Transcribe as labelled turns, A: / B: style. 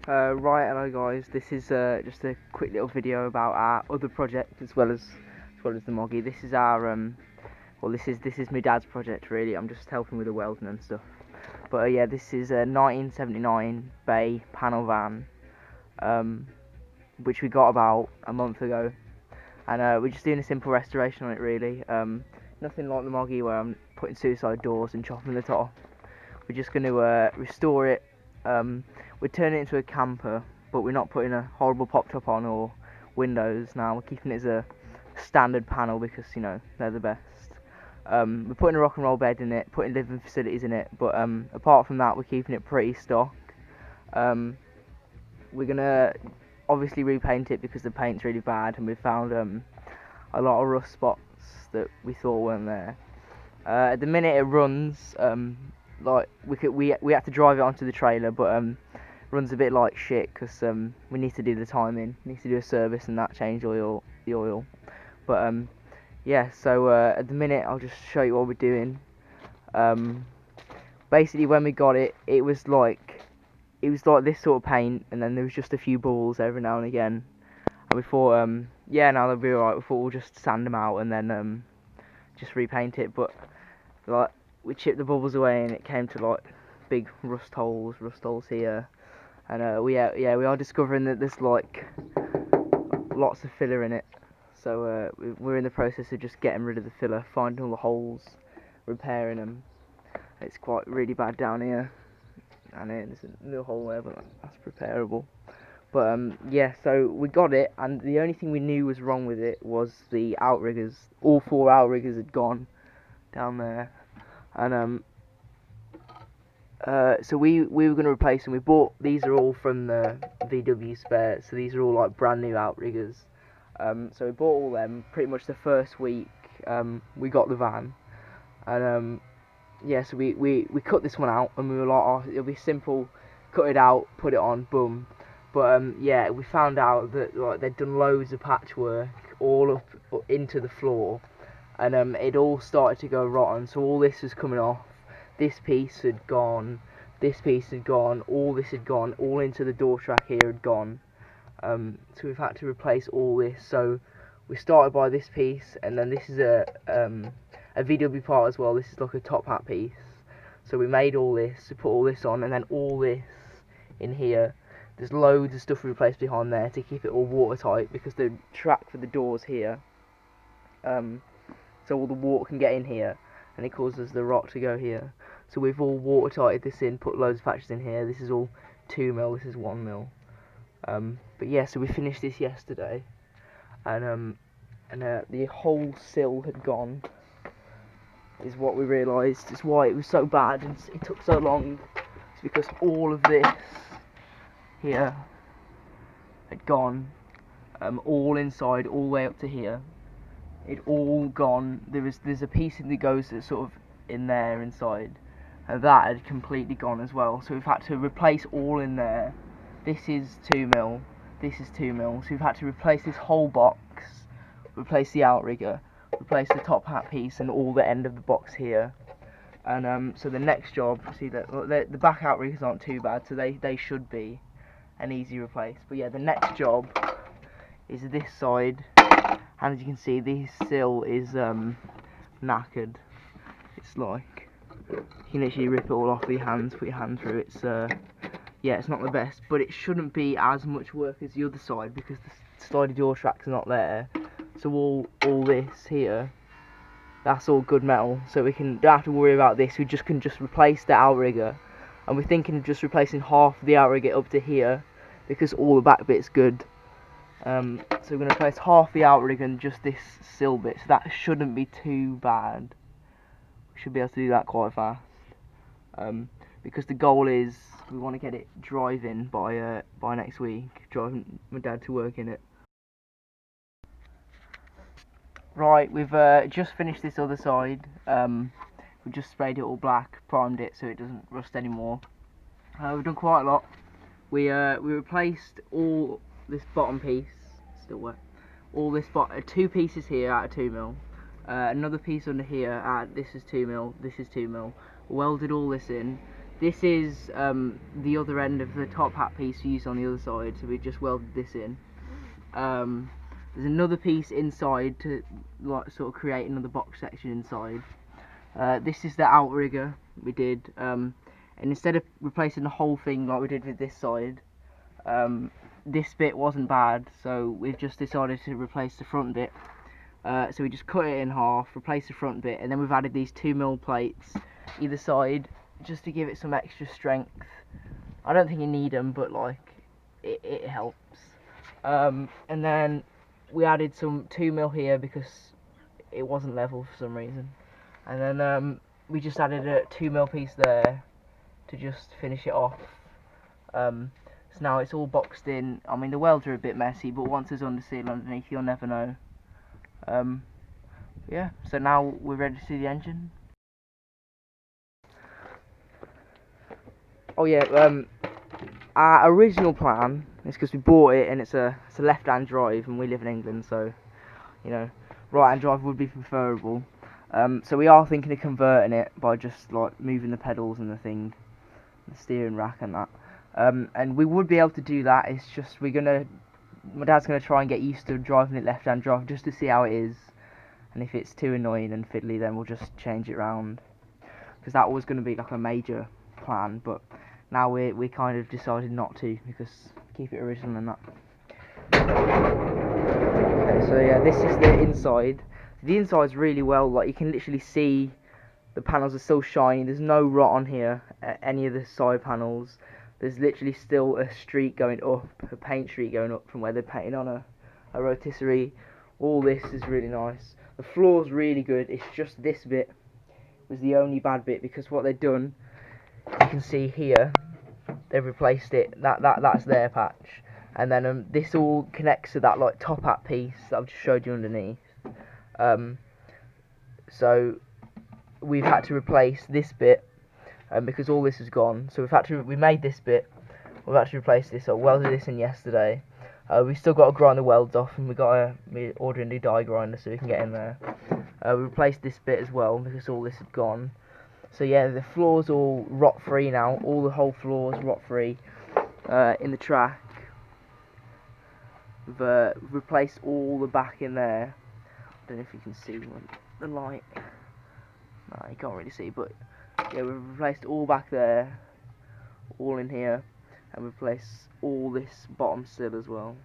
A: Right, hello guys. This is just a quick little video about our other project as well as the Moggy. This is our well, this is my dad's project really. I'm just helping with the welding and stuff. But yeah, this is a 1979 Bay panel van, which we got about a month ago, and we're just doing a simple restoration on it really. Nothing like the Moggy where I'm putting suicide doors and chopping the top. We're just going to restore it. We're turning it into a camper, but we're not putting a horrible pop top on or windows now. We're keeping it as a standard panel because, you know, they're the best. We're putting a rock and roll bed in it, putting living facilities in it, but apart from that, we're keeping it pretty stock. We're going to obviously repaint it because the paint's really bad, and we found a lot of rust spots that we thought weren't there. At the minute it runs, like we have to drive it onto the trailer, but runs a bit like shit because we need to do the timing, need to do a service and that, change the oil. But yeah, so at the minute I'll just show you what we're doing. Basically when we got it, it was like this sort of paint, and then there was just a few bubbles every now and again. And we thought, yeah, now they'll be alright. We thought we'll just sand them out and then just repaint it. But like, we chipped the bubbles away and it came to like big rust holes here. And we are discovering that there's like lots of filler in it. So we're in the process of just getting rid of the filler, finding all the holes, repairing them. It's quite really bad down here. And there's a little hole there, but that's repairable. But yeah, so we got it, and the only thing we knew was wrong with it was the outriggers. All 4 outriggers had gone down there, and so we were going to replace them. We bought, these are all from the VW spare, so these are all like brand new outriggers. So we bought all them pretty much the first week we got the van, and yeah, so we cut this one out, and we were like, oh, it'll be simple, cut it out, put it on, boom. But yeah, we found out that like they'd done loads of patchwork all up into the floor, and it all started to go rotten. So all this was coming off. This piece had gone. This piece had gone. All this had gone. All into the door track here had gone. So we've had to replace all this. So we started by this piece, and then this is a VW part as well. This is like a top hat piece. So we made all this, we put all this on, and then all this in here. There's loads of stuff we replaced behind there to keep it all watertight, because the track for the doors here, so all the water can get in here, and it causes the rot to go here. So we've all watertighted this in, put loads of patches in here. This is all 2mm, this is 1mm. But yeah, so we finished this yesterday, and the whole sill had gone, is what we realised. It's why it was so bad and it took so long. It's because all of this here had gone, all inside, all the way up to here. It all gone. There's a piece that goes that's sort of in there inside, and that had completely gone as well. So we've had to replace all in there. This is 2mm, this is 2mm. So we've had to replace this whole box, replace the outrigger, replace the top hat piece, and all the end of the box here. And so the next job, see that the back outriggers aren't too bad, so they should be an easy replace. But yeah, the next job is this side, and as you can see, this sill is knackered. It's like, you can literally rip it all off with your hands, put your hand through. It's yeah, it's not the best, but it shouldn't be as much work as the other side because the sliding door tracks are not there. So all this here, that's all good metal, so we don't have to worry about this. We can just replace the outrigger, and we're thinking of just replacing half the outrigger up to here because all the back bit's good. So we're going to replace half the outrigger and just this sill bit, so that shouldn't be too bad. We should be able to do that quite fast, because the goal is we want to get it driving by next week, driving my dad to work in it. Right, we've just finished this other side. We've just sprayed it all black, primed it so it doesn't rust anymore. We've done quite a lot. We replaced all this bottom piece, still wet. All this two pieces here out of 2mm. Another piece under here. This is 2mm. This is 2mm. Welded all this in. this is the other end of the top hat piece used on the other side, so we just welded this in. There's another piece inside to like sort of create another box section inside. This is the outrigger we did, and instead of replacing the whole thing like we did with this side, this bit wasn't bad, so we've just decided to replace the front bit. So we just cut it in half, replace the front bit, and then we've added these 2mm plates either side just to give it some extra strength. I don't think you need them, but like it helps. And then we added some 2mm here because it wasn't level for some reason, and then we just added a 2mm piece there to just finish it off. So now it's all boxed in. I mean, the welds are a bit messy, but once there's underseal underneath, you'll never know. Yeah, so now we're ready to see the engine. Oh yeah, our original plan is because we bought it and it's a left-hand drive and we live in England, so you know, right-hand drive would be preferable. So we are thinking of converting it by just like moving the pedals and the thing, the steering rack and that. And we would be able to do that. It's just my dad's gonna try and get used to driving it left-hand drive just to see how it is. And if it's too annoying and fiddly, then we'll just change it round. Because that was going to be like a major plan, but now we kind of decided not to, because keep it original and that. Okay, so yeah, this is the inside. The inside's really well, like you can literally see the panels are still shiny. There's no rot on here at any of the side panels. There's literally still a streak going up, a paint streak going up from where they're painting on a rotisserie. All this is really nice. The floor's really good. It's just this bit was the only bad bit, because what they've done, you can see here, they've replaced it. That's their patch, and then this all connects to that like top hat piece that I've just showed you underneath. So we've had to replace this bit, because all this is gone. So we made this bit. We've had to replace this. I welded this in yesterday. We still got to grind the welds off, and we're ordering a new die grinder so we can get in there. We replaced this bit as well because all this had gone. So yeah, the floor's all rot free now. All the whole floor's rot free in the track. We've replaced all the back in there. I don't know if you can see the light. No, you can't really see, but yeah, we've replaced all back there, all in here. And replace all this bottom sill as well.